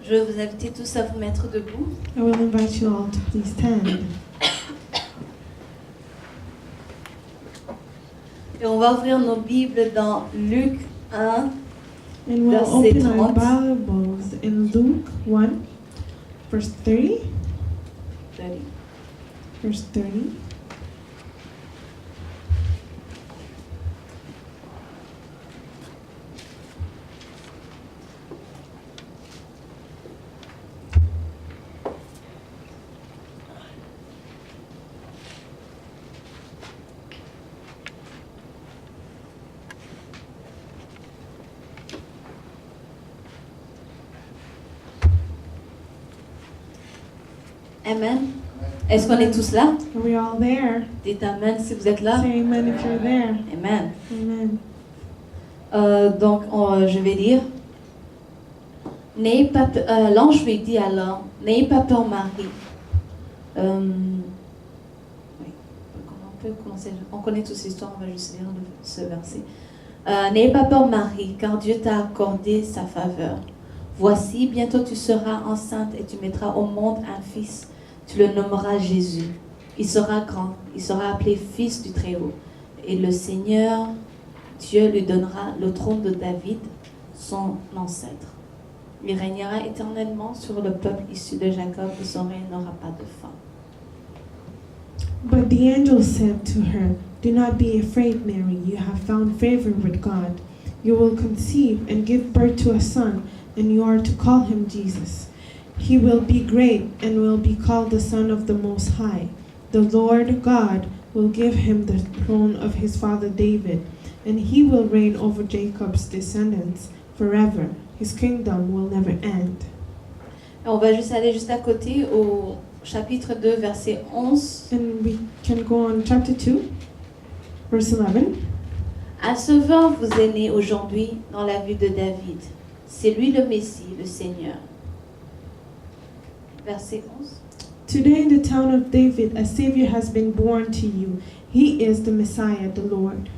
Je vais vous inviter tous à vous mettre debout. I will invite you all to please stand. Et on va ouvrir nos Bibles dans Luc 1, And we'll Verset open our 30. Bibles in Luke 1, verse 30. 30. Verse 30. Amen. Est-ce qu'on est tous là? Are we all there? Dites Amen si vous êtes là. Say amen if you're there. Amen. Amen. Je vais lire. L'ange lui dit alors, n'ayez pas peur Marie. Oui, on peut commencer. On connaît toute cette histoire, on va juste lire ce verset. N'ayez pas peur Marie, car Dieu t'a accordé sa faveur. Voici, bientôt tu seras enceinte et tu mettras au monde un fils. Tu le nommeras Jésus. Il sera grand, il sera appelé fils du Très-Haut. Et le Seigneur, Dieu lui donnera le trône de David, son ancêtre. Il régnera éternellement sur le peuple issu de Jacob et son règne n'aura pas de fin. But the angel said to her, "Do not be afraid, Mary. You have found favor with God. You will conceive and give birth to a son, and you are to call him Jesus. He will be great and will be called the Son of the Most High. The Lord God will give him the throne of his father David, and he will reign over Jacob's descendants forever. His kingdom will never end." Et on va juste aller juste à côté au chapitre 2, verset 11. And we can go on chapter 2, verse 11. Un sauveur vous est né aujourd'hui dans la ville de David. C'est lui le Messie, le Seigneur. Verset 11. Today in the town of David, a Savior has been born to you. He is the Messiah, the Lord.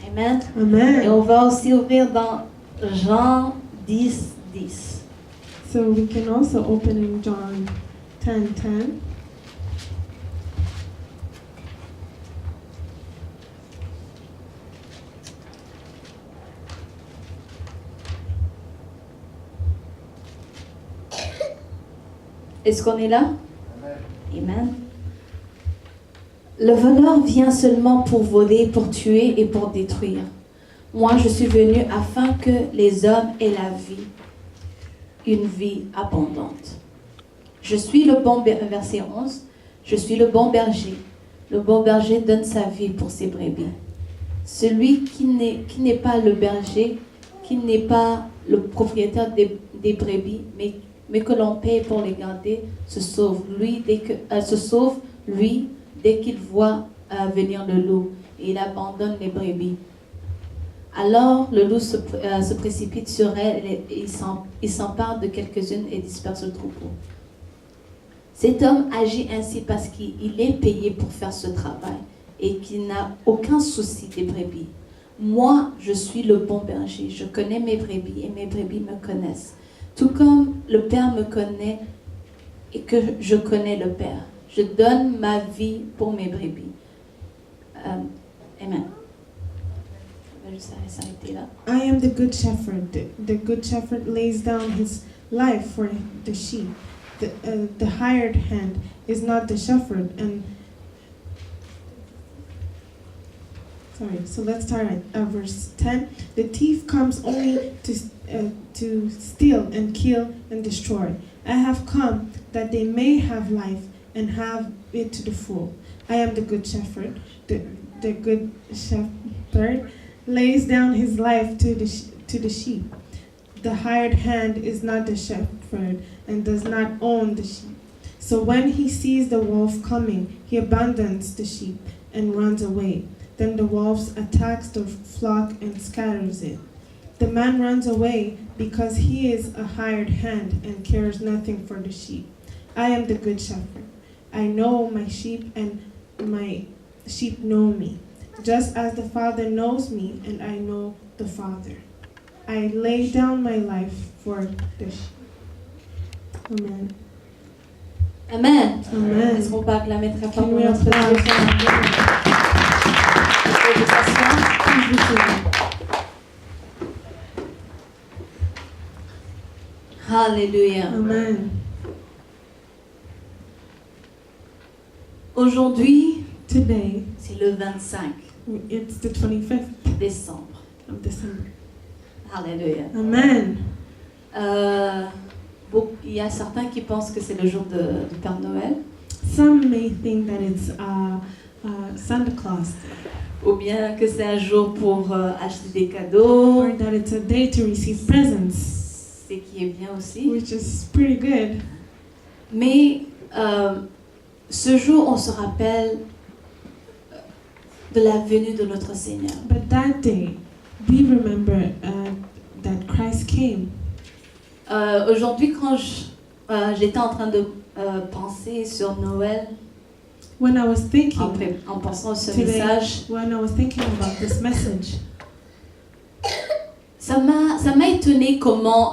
Amen. Et Amen. on va aussi ouvrir dans Jean 10, 10. So we can also open in John 10:10. Est-ce qu'on est là? Amen. Le voleur vient seulement pour voler, pour tuer et pour détruire. Moi, je suis venu afin que les hommes aient la vie, une vie abondante. Je suis le bon berger, verset 11, je suis le bon berger. Le bon berger donne sa vie pour ses brebis. Celui qui n'est pas le berger, qui n'est pas le propriétaire des brebis, mais que l'on paye pour les garder, se sauve lui dès qu'il voit venir le loup, et il abandonne les brebis. Alors le loup se précipite sur elle et il s'empare de quelques-unes et disperse le troupeau. Cet homme agit ainsi parce qu'il est payé pour faire ce travail et qu'il n'a aucun souci des brebis. Moi, je suis le bon berger, je connais mes brebis et mes brebis me connaissent. Tout comme le Père me connaît et que je connais le Père. Je donne ma vie pour mes brebis. Amen. On va juste s'arrêter là. I am the good shepherd. The good shepherd lays down his life for the sheep. The hired hand is not the shepherd. And sorry, so let's start at verse 10. The thief comes only to steal and kill and destroy. I have come that they may have life and have it to the full. I am the good shepherd. The good shepherd lays down his life to the sheep. The hired hand is not the shepherd and does not own the sheep. So when he sees the wolf coming, he abandons the sheep and runs away. Then the wolf attacks the flock and scatters it. The man runs away because he is a hired hand and cares nothing for the sheep. I am the good shepherd. I know my sheep and my sheep know me, just as the Father knows me and I know the Father. I lay down my life for the sheep. Amen. Amen. Amen. Est-ce qu'on peut acclamer très fort Can pour we notre Dieu? applaud? Vous pouvez vous asseoir. Alléluia. Amen. Aujourd'hui, Today, c'est le 25 it's the 25th décembre. of December. Alléluia. Amen. Il y a certains qui pensent que c'est le jour du Père Noël, Some may think that it's Santa Claus ou bien que c'est un jour pour acheter des cadeaux, or that it's a day to receive presents, ce qui est bien aussi. which is pretty good. Mais ce jour, on se rappelle de la venue de notre Seigneur. But that day, we remember that Christ came. Aujourd'hui, quand j'étais en train de penser sur Noël, When I was thinking, en pensant à ce Today. message, when I was thinking about this message, ça m'a étonné comment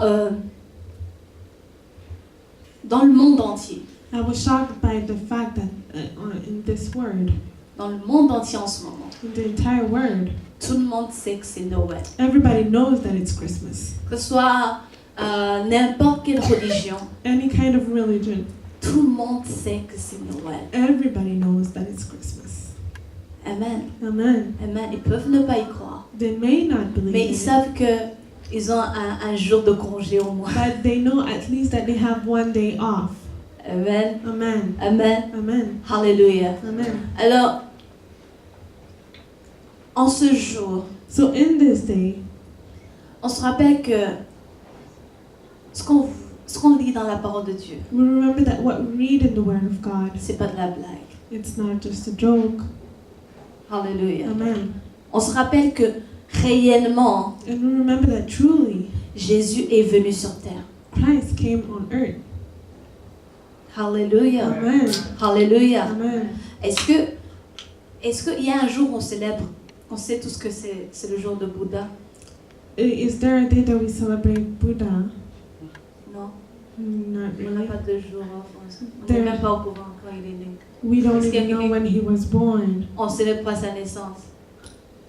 dans le monde entier, I was shocked by the fact that in this world, dans le monde entier en ce moment, in the entire world, tout le monde sait que c'est Noël. everybody knows that it's Christmas. Que ce soit n'importe quelle religion, Any kind of religion, tout le monde sait que c'est Noël. everybody knows that it's Christmas. Amen. Amen. Amen. Ils peuvent ne pas y croire, They may not believe mais in ils it, savent qu'ils ont un jour de congé au moins. but they know at least that they have one day off. Amen. Amen. Amen. Amen. Alléluia. Amen. Alors, en ce jour, So in this day, on se rappelle que ce qu'on lit dans la parole de Dieu, we remember that what we read in the Word of God, c'est pas de la blague. it's not just a joke. Alléluia. Amen. On se rappelle que réellement, And we remember that truly Jésus est venu sur terre. Christ came on earth. Alléluia. Amen. Alléluia. Amen. Est-ce qu'il y a un jour où on célèbre, on sait tous que c'est le jour de Bouddha? Is there a day that we celebrate Buddha? Non, Not on n'a really. pas de jour en France. On There- n'est même pas au courant quand il est né. We don't Est-ce qu'il y a even know quelqu'un when he was born. On célèbre pas sa naissance.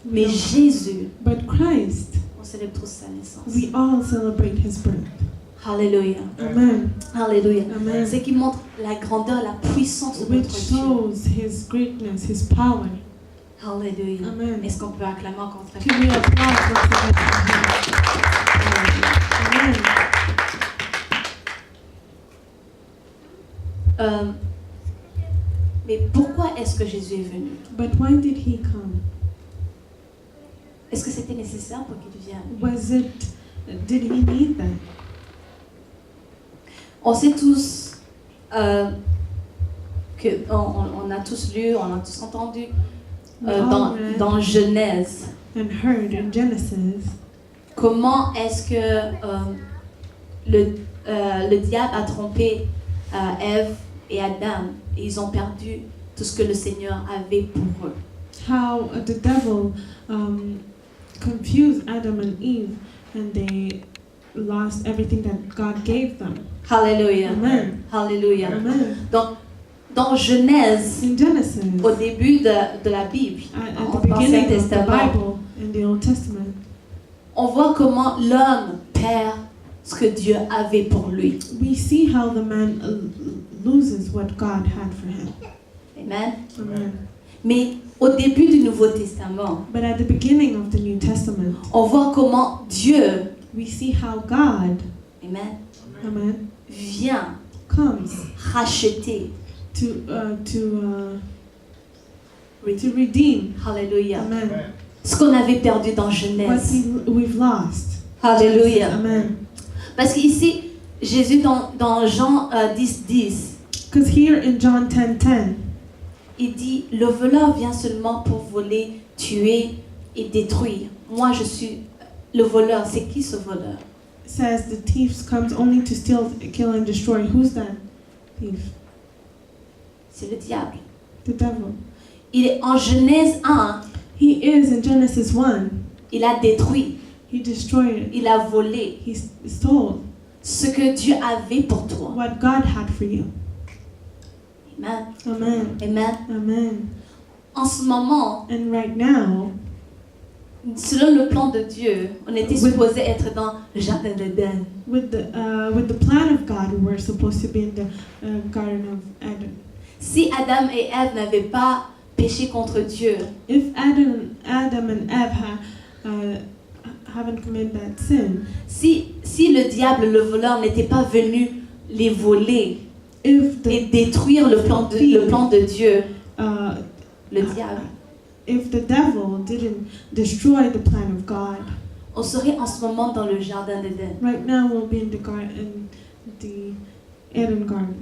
We Mais don't- Jésus, But Christ, on célèbre tous sa naissance. we all celebrate his birth. Alléluia. Amen. Alléluia. Amen. C'est qui montre la grandeur, la puissance de Which notre Dieu. shows his greatness, his power. Alléluia. Amen. Est-ce qu'on peut acclamer encore très Can we applaud once again for him? Amen. Mais pourquoi est-ce que Jésus est venu? But why did he come? Est-ce que c'était nécessaire pour qu'il vienne? Did he need that? On sait tous on a tous lu, on a tous entendu We all read dans Genèse and heard in Genesis comment est-ce que le diable a trompé Ève et Adam et ils ont perdu tout ce que le Seigneur avait pour eux. how the devil confused Adam and Eve and they lost everything that God gave them. Alléluia. Amen. Alléluia. Amen. Donc, dans Genèse, In Genesis, au début de la Bible, at en the beginning Ancien of the Testament, Bible, in the Old Testament, on voit comment l'homme perd ce que Dieu avait pour lui. we see how the man loses what God had for him. Amen. Amen. Mais au début du Nouveau Testament, But at the beginning of the New Testament, on voit comment Dieu, we see how God, amen, amen, vient comes racheter. to redeem, Alléluia. amen, Ce qu'on avait perdu dans what Genèse. we've lost. Alléluia. Amen. Parce qu'ici, Jésus dans Jean 10, Because here in John 10:10, il dit, le voleur vient seulement pour voler, tuer et détruire. Moi, je suis le voleur. C'est qui ce voleur? it says the thief comes only to steal, kill, and destroy. Who's that thief? C'est le diable. The devil. Il est en Genèse 1, He is in Genesis 1. il a détruit, He destroyed. il a volé. He stole. ce que Dieu avait pour toi. what God had for you. Amen. Amen. Amen. Amen. En ce moment, And right now, selon le plan de Dieu, on était Oui. supposé être dans le jardin d'Éden. with the plan of God, we were supposed to be in the Garden of Eden. Si Adam et Ève n'avaient pas péché contre Dieu, If Adam and Eve haven't committed that sin, si le diable, le voleur, n'était pas venu les voler if et the détruire le plan de Dieu, le diable, if the devil didn't destroy the plan of God, on serait en ce moment dans le jardin d'Éden. right now we'll be in the Eden garden.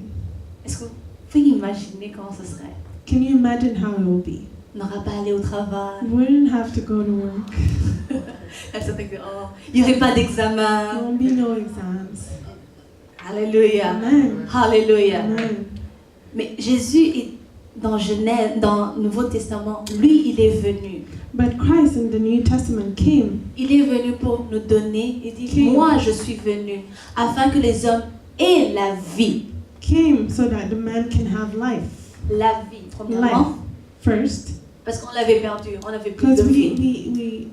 Est-ce que vous pouvez imaginer comment ce serait? Can you imagine how it will be? On n'aura pas à aller au travail. We wouldn't have to go to work. Il n'y aurait pas There d'examen. won't be no exams. Alléluia. Amen. Alléluia. Amen. Mais Jésus est dans Genèse, dans le Nouveau Testament, lui, il est venu. But Christ in the New Testament came. Il est venu pour nous donner. Il dit, Qui? moi, je suis venu afin que les hommes aient la vie. Came so that the man can have life. La vie, premièrement, First, parce qu'on l'avait perdu. On n'avait plus de because vie.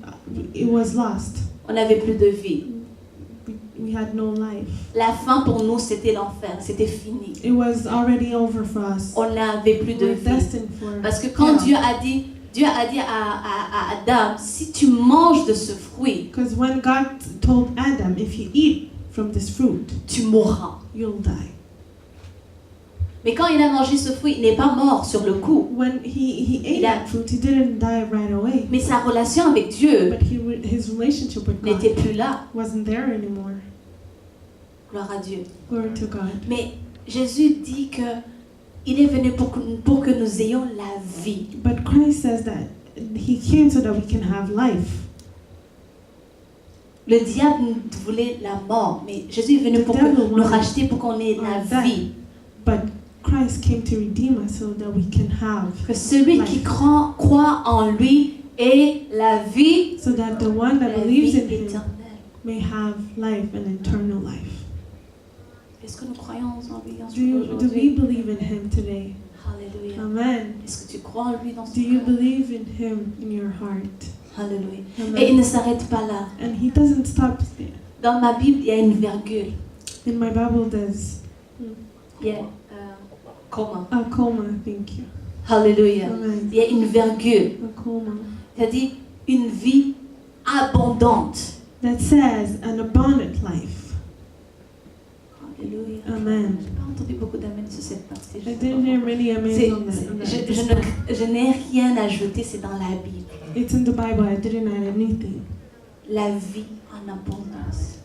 it was lost. On n'avait plus de vie. We had no life. La fin pour nous, c'était l'enfer. C'était fini. It was already over for us. On n'avait plus We de were vie. destined for. Parce que quand Yeah. Dieu a dit à Adam, si tu manges de ce fruit, Because when God told Adam, if you eat from this fruit, tu mourras. you'll die. Mais quand il a mangé ce fruit, il n'est pas mort sur le coup. When he ate Il a- that fruit, he didn't die right away. Mais sa relation avec Dieu But his relationship with n'était God plus là. wasn't there anymore. Gloire à Dieu. Glory to God. Mais Jésus dit que il est venu pour que nous ayons la vie. But Christ says that he came so that we can have life. Le diable voulait la mort, mais Jésus est venu The pour devil nous wanted racheter, pour qu'on ait la our death. vie. But Christ came to redeem us so that we can have, Que celui qui croit en lui ait la vie, so that the one that la believes vie in him éternelle. may have life and eternal life. Est-ce que nous croyons en lui Do we aujourd'hui? believe in him today? Alléluia. Amen. Est-ce que tu crois en lui dans Do ton you cœur? believe in him in your heart? Alléluia. Amen. Et il ne s'arrête pas là. And he doesn't stop there. Dans ma Bible, il y a une virgule. In my Bible, there's Il y a comma. a comma. Thank you. Alléluia. Amen. Il y a une virgule. A comma C'est-à-dire une vie abondante. that says an abundant life. Alléluia. Amen. Je n'ai pas entendu beaucoup d'amen sur cette partie. I didn't hear many amens on that. Je n'ai rien ajouté, c'est dans la Bible. It's in the Bible. I didn't add anything. La vie en abondance.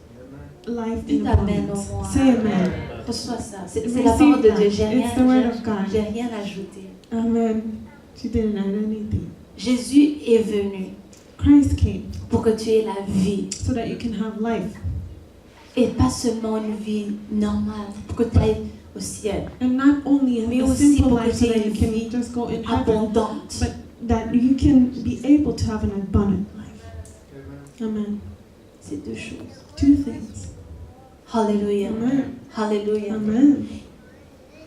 Life Dites in amen au abundance. moins. Say amen. Reçois ça. C'est Receive la parole de that. Dieu. J'ai It's the word rien, of God. j'ai rien ajouté. Amen. She didn't add anything. Jésus est venu Christ came pour que tu aies la vie. so that you can have life. Et pas seulement une vie normale, pour que tu ailles au ciel. And not only Mais a aussi simple pour que life so tu aies that you une can vie just go in heaven, Abondante. but that you can be able to have an abundant life. Amen. C'est deux choses. Two things. Alléluia. Amen. Alléluia. Amen.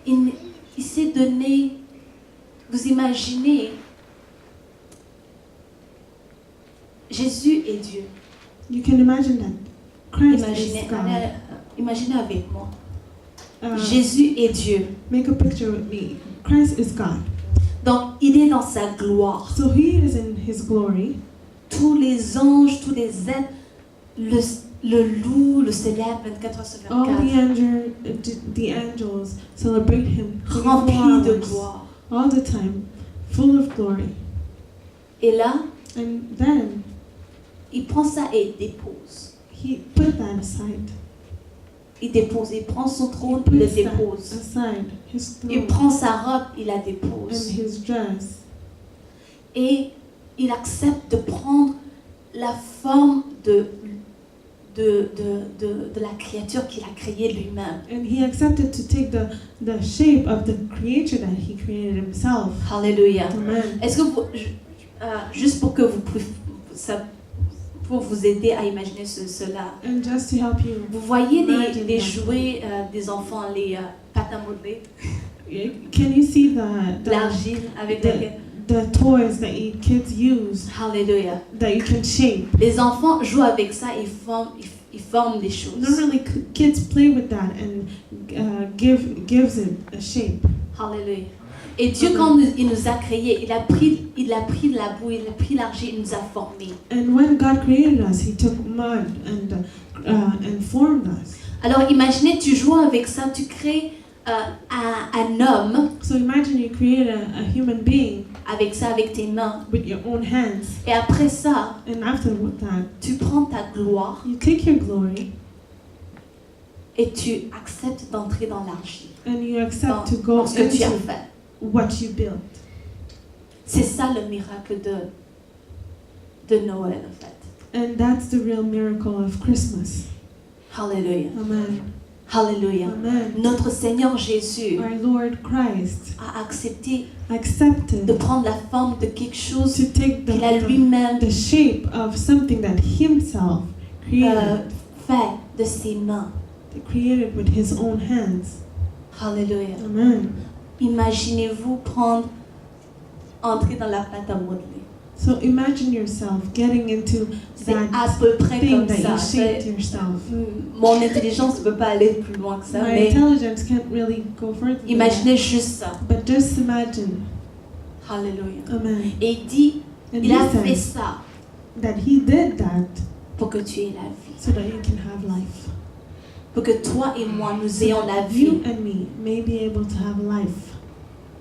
Il s'est donné, vous imaginez, Jésus est Dieu. You can imagine that. Christ Imaginez, is God. imaginez avec moi. Uh, Jésus est Dieu. make a picture with me. Christ is God. Donc, il est dans sa gloire. So he is in his glory. Tous les anges, tous les êtres le louent, le célèbrent 24 heures sur All 24. the angels celebrate him 24 Remplis de hours, gloire. all the time, full of glory. Et là, And then il prend ça et il dépose. he put that aside. Il dépose, il prend son trône, He il le puts that dépose. aside, his Il throne prend sa robe, il la and dépose. his dress. Et il accepte de prendre la forme de la créature qu'il a créée lui-même. And he accepted to take the shape of the creature that he created himself. Alléluia. Amen. Est-ce que juste pour que vous pouvez pour vous aider à imaginer cela. And just to help you, Vous voyez Imagine les that. jouets des enfants, les pâtes à modeler, can you see the l'argile avec the, laquelle... the toys that kids use Hallelujah. that you can shape? Les enfants jouent avec ça et ils forment des choses. Normally, kids play with that and gives it a shape. Hallelujah. Et Dieu, quand il nous a créés, il a pris de la boue, il a pris l'argile, il nous a formés. And when God created us, He took mud and formed us. Alors imaginez, tu joues avec ça, tu crées un homme So imagine you create a human being avec ça, avec tes mains. with your own hands, Et après ça, and after that, tu prends ta gloire you take your glory et tu acceptes d'entrer dans l'argile, and you dans, accept to go dans ce que tu as into fait. what you built. C'est ça le miracle de Noël en fait. And that's the real miracle of Christmas. Hallelujah. Amen. Hallelujah. Amen. Notre Seigneur Jésus Our Lord Christ a accepté de accepted prendre la forme de quelque chose to take qu'il a the lui-même shape of something that Himself created, fait de ses mains. created with His own hands. Hallelujah. Amen. Imaginez-vous entrer dans la pâte à modeler. So imagine yourself getting into C'est à that peu près thing comme that ça. you shaped yourself. Mon intelligence ne peut pas aller plus loin que ça, My mais intelligence can't really go further than that. imaginez juste ça. But just imagine. Hallelujah. Amen. Et il dit, And il a He fait said ça that He did that pour que tu aies la vie. so that you can have life. Pour que toi et moi, nous So ayons la that vie. you and me may be able to have life,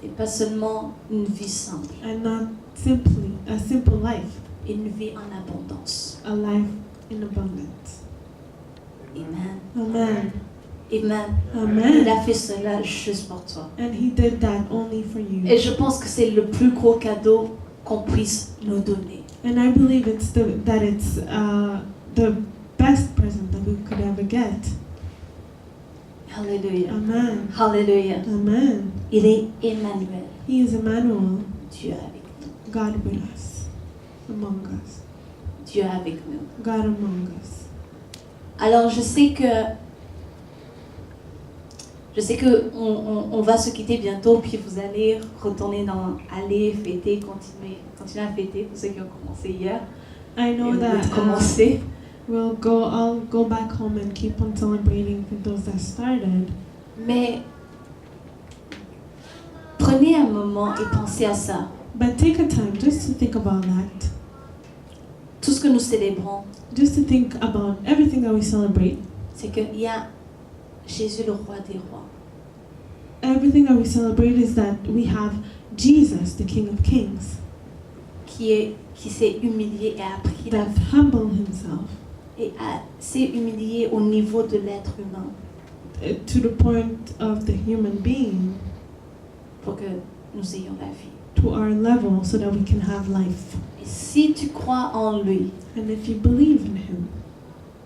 Et pas seulement une vie simple, and not simply a simple life, une vie en abondance. a life in abundance. Amen. Amen. Amen. Il Amen. a fait cela juste pour toi. And He did that only for you. Et je pense que c'est le plus gros cadeau qu'on puisse nous donner. And I believe it's the best present that we could ever get. Hallelujah. Amen. Hallelujah. Amen. Il est Emmanuel. He is Emmanuel, Dieu avec nous. God with us, among us, Dieu avec nous. God among us. Alors je sais que on va se quitter bientôt, puis vous allez retourner aller fêter, continuer à fêter pour ceux qui ont commencé hier. I know Et that vous commencer. I'll go back home and keep on celebrating for those that started. Mais prenez un moment et pensez à ça. But take a time just to think about that. Tout ce que nous célébrons, Just to think about everything that we celebrate. c'est qu'il y a Jésus le roi des rois. Everything that we celebrate is that we have Jesus, the King of Kings, Qui s'est humilié et a pris la that humbled Himself s'est humilié au niveau de l'être humain to the point of the human being, pour que nous ayons la vie. to our level so that we can have life. Et si tu crois en lui, And if you believe in Him,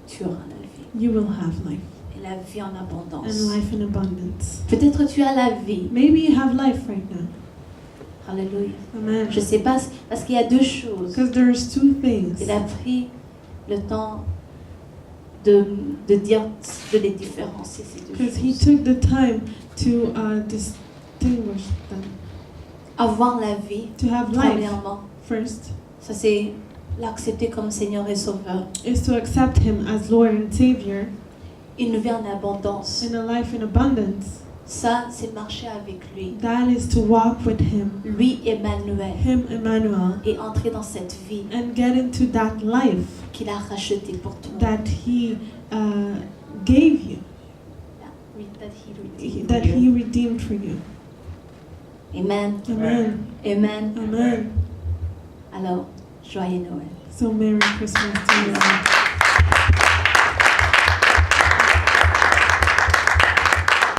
tu auras la vie. you will have life, Et la vie en abondance. and life in abundance. Peut-être tu as la vie. Maybe you have life right now. Alléluia. Amen. Je sais pas, parce qu'il y a deux choses. Because there's two things. Il a pris le temps de les différencier, ces deux Because He choses. took the time to distinguish them. Avoir la vie, To have life, premièrement, first, ça c'est l'accepter comme Seigneur et Sauveur. is to accept Him as Lord and Savior, Une vie en abondance. and a life in abundance. Ça, c'est marcher avec lui. That is to walk with Him, Lui, Emmanuel. Him, Emmanuel, Et entrer dans cette vie and get into that life qu'il a rachetée pour toi. that He gave you, that He redeemed for you. Amen. Amen. Amen. Amen. Alors, joyeux Noël. So Merry Christmas to you.